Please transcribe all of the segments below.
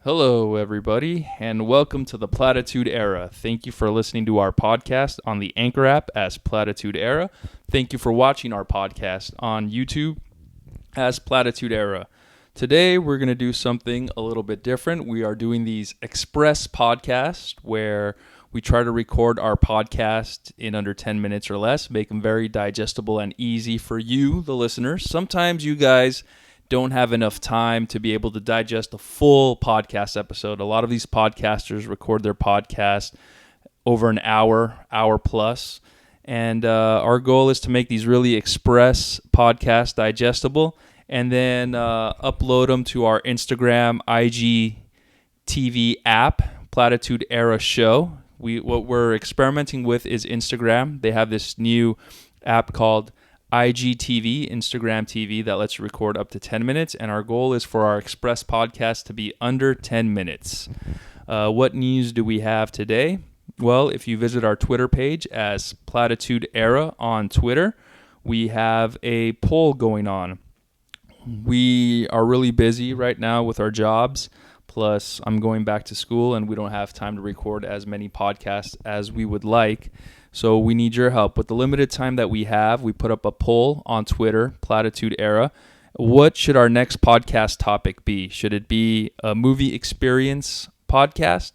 Hello, everybody, and welcome to the Platitude Era. Thank you for listening to our podcast on the Anchor app as Platitude Era. Thank you for watching our podcast on YouTube as Platitude Era. Today, we're going to do something a little bit different. We are doing these express podcasts where we try to record our podcast in under 10 minutes or less, make them very digestible and easy for you, the listeners. Sometimes you guys don't have enough time to be able to digest a full podcast episode. A lot of these podcasters record their podcast over an hour plus. And our goal is to make these really express podcasts digestible and then upload them to our Instagram, IGTV app, Platitude Era Show. What we're experimenting with is Instagram. They have this new app called IGTV, Instagram TV, that lets you record up to 10 minutes, and our goal is for our express podcast to be under 10 minutes. What news do we have today? Well, if you visit our Twitter page as Platitude Era on Twitter, we have a poll going on. We are really busy right now with our jobs, plus I'm going back to school, and we don't have time to record as many podcasts as we would like. So we need your help. With the limited time that we have, we put up a poll on Twitter, Platitude Era. What should our next podcast topic be? Should it be a movie experience podcast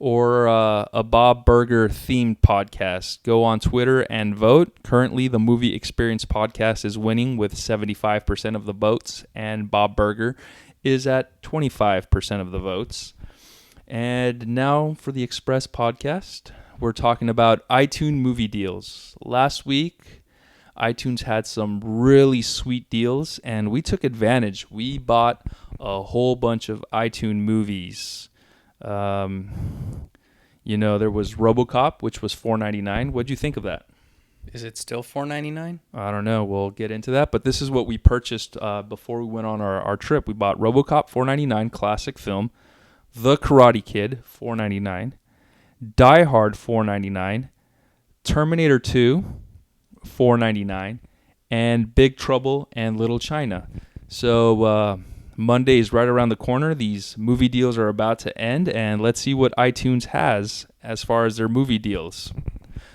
or a Bob Burger themed podcast? Go on Twitter and vote. Currently, the movie experience podcast is winning with 75% of the votes, and Bob Burger is at 25% of the votes. And now for the Express podcast. We're talking about iTunes movie deals. Last week, iTunes had some really sweet deals, and we took advantage. We bought a whole bunch of iTunes movies. There was RoboCop, which was $4.99. What'd you think of that? Is it still $4.99? I don't know. We'll get into that. But this is what we purchased before we went on our trip. We bought RoboCop, $4.99, classic film. The Karate Kid, $4.99. Die Hard, $4.99, Terminator 2, $4.99, and Big Trouble and Little China. So Monday is right around the corner. These movie deals are about to end, and let's see what iTunes has as far as their movie deals.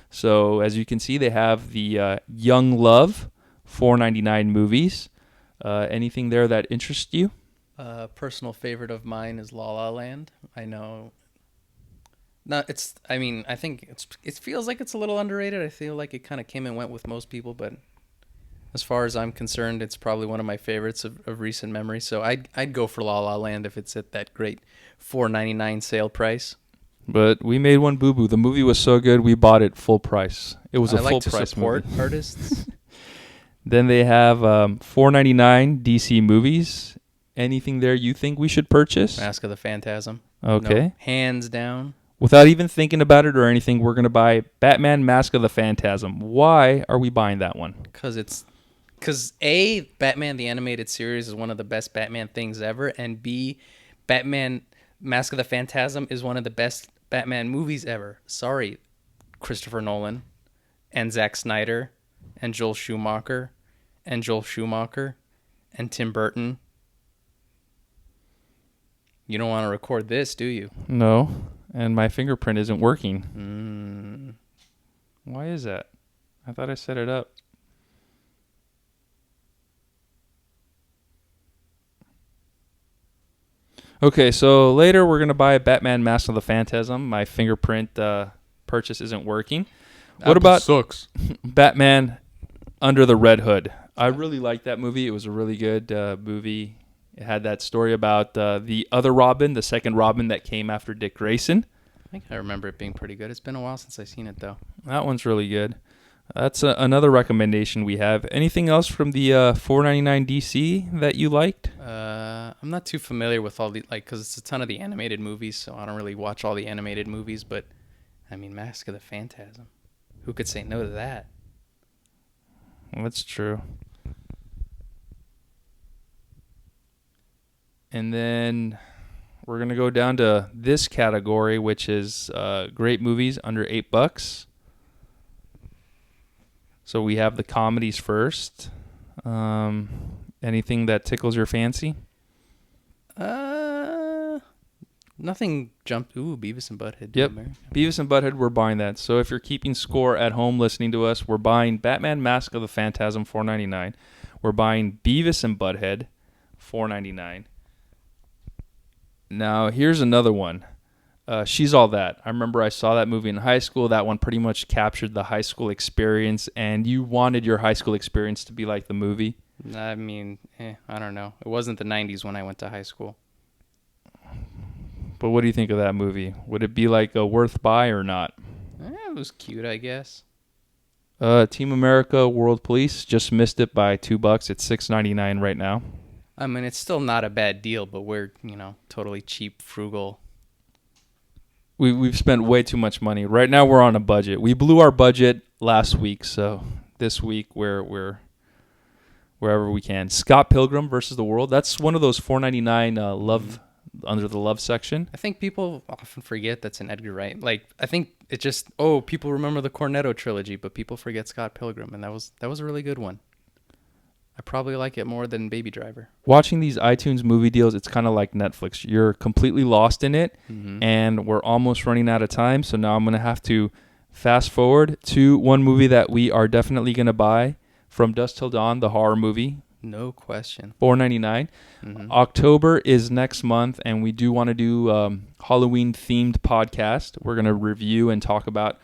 So as you can see, they have the Young Love, $4.99 movies. Anything there that interests you? Personal favorite of mine is La La Land. I know. No, I think it feels like it's a little underrated. I feel like it kind of came and went with most people, but as far as I'm concerned, it's probably one of my favorites of recent memory. So I'd go for La La Land if it's at that great $4.99 sale price. But we made one boo-boo. The movie was so good, we bought it full price. It was a full price movie. I like to support artists. Then they have $4.99 DC movies. Anything there you think we should purchase? Mask of the Phantasm. Okay. No, hands down. Without even thinking about it or anything, we're going to buy Batman Mask of the Phantasm. Why are we buying that one? Because A, Batman the Animated Series is one of the best Batman things ever, and B, Batman Mask of the Phantasm is one of the best Batman movies ever. Sorry, Christopher Nolan and Zack Snyder and Joel Schumacher and Tim Burton. You don't want to record this, do you? No. And my fingerprint isn't working. Why is that? I thought I set it up. Okay, so later we're going to buy Batman Mask of the Phantasm. My fingerprint purchase isn't working. What about sucks. Batman Under the Red Hood? I really liked that movie. It was a really good movie. It had that story about the other Robin, the second Robin that came after Dick Grayson. I think I remember it being pretty good. It's been a while since I've seen it, though. That one's really good. That's another recommendation we have. Anything else from the $4.99 DC that you liked? I'm not too familiar with all the, because it's a ton of the animated movies, so I don't really watch all the animated movies, but, Mask of the Phantasm. Who could say no to that? That's true. And then we're going to go down to this category, which is great movies under $8. So we have the comedies first. Anything that tickles your fancy? Nothing jumped. Ooh, Beavis and Butthead. Yep. Beavis and Butthead, we're buying that. So if you're keeping score at home listening to us, we're buying Batman Mask of the Phantasm, $4.99. We're buying Beavis and Butthead, $4.99. Now, here's another one. She's All That. I remember I saw that movie in high school. That one pretty much captured the high school experience, and you wanted your high school experience to be like the movie. I mean, I don't know. It wasn't the 90s when I went to high school. But what do you think of that movie? Would it be like a worth buy or not? It was cute, I guess. Team America World Police just missed it by $2. It's $6.99 right now. I mean, it's still not a bad deal, but we're, totally cheap, frugal. We've spent way too much money. Right now we're on a budget. We blew our budget last week, so this week we're wherever we can. Scott Pilgrim versus the World. That's one of those $4.99 love under the love section. I think people often forget that's an Edgar Wright. Like, I think it just people remember the Cornetto trilogy, but people forget Scott Pilgrim, and that was a really good one. I probably like it more than Baby Driver. Watching these iTunes movie deals, it's kind of like Netflix. You're completely lost in it, and we're almost running out of time. So now I'm going to have to fast forward to one movie that we are definitely going to buy, From Dusk Till Dawn, the horror movie. No question. $4.99. October is next month, and we do want to do Halloween-themed podcast. We're going to review and talk about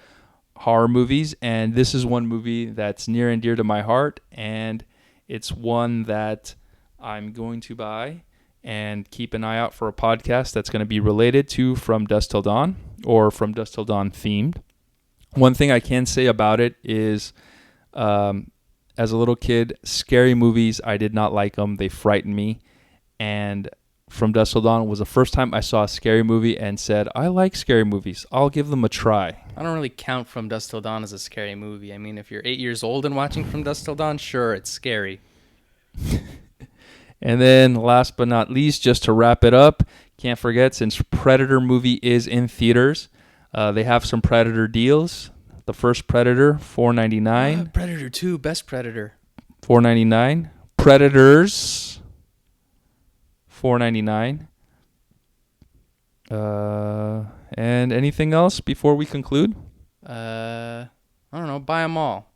horror movies, and this is one movie that's near and dear to my heart, and it's one that I'm going to buy, and keep an eye out for a podcast that's going to be related to From Dusk Till Dawn, or From Dusk Till Dawn themed. One thing I can say about it is, as a little kid, scary movies, I did not like them. They frightened me. And From Dusk Till Dawn was the first time I saw a scary movie and said, I like scary movies. I'll give them a try. I don't really count From Dusk Till Dawn as a scary movie. I mean, if you're 8 years old and watching From Dusk Till Dawn, sure, it's scary. And then last but not least, just to wrap it up, can't forget, since Predator movie is in theaters, they have some Predator deals. The first Predator, $4.99. Predator 2, best Predator. $4.99. Predators, $4.99. And anything else before we conclude? I don't know. Buy them all.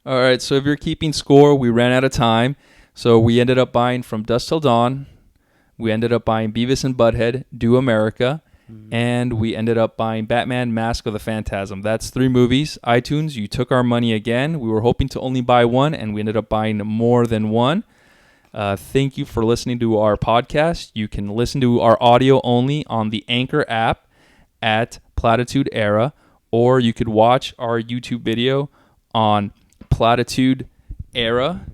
All right, so if you're keeping score, we ran out of time. So we ended up buying From Dusk Till Dawn. We ended up buying Beavis and Butthead, Do America. And we ended up buying Batman Mask of the Phantasm. That's 3 movies. iTunes, you took our money again. We were hoping to only buy one, and we ended up buying more than one. Thank you for listening to our podcast. You can listen to our audio only on the Anchor app at Platitude Era, or you could watch our YouTube video on Platitude Era.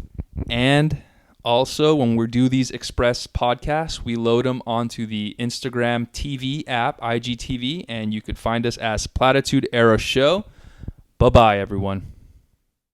And also, when we do these express podcasts, we load them onto the Instagram TV app, IGTV, and you could find us as Platitude Era Show. Bye-bye, everyone.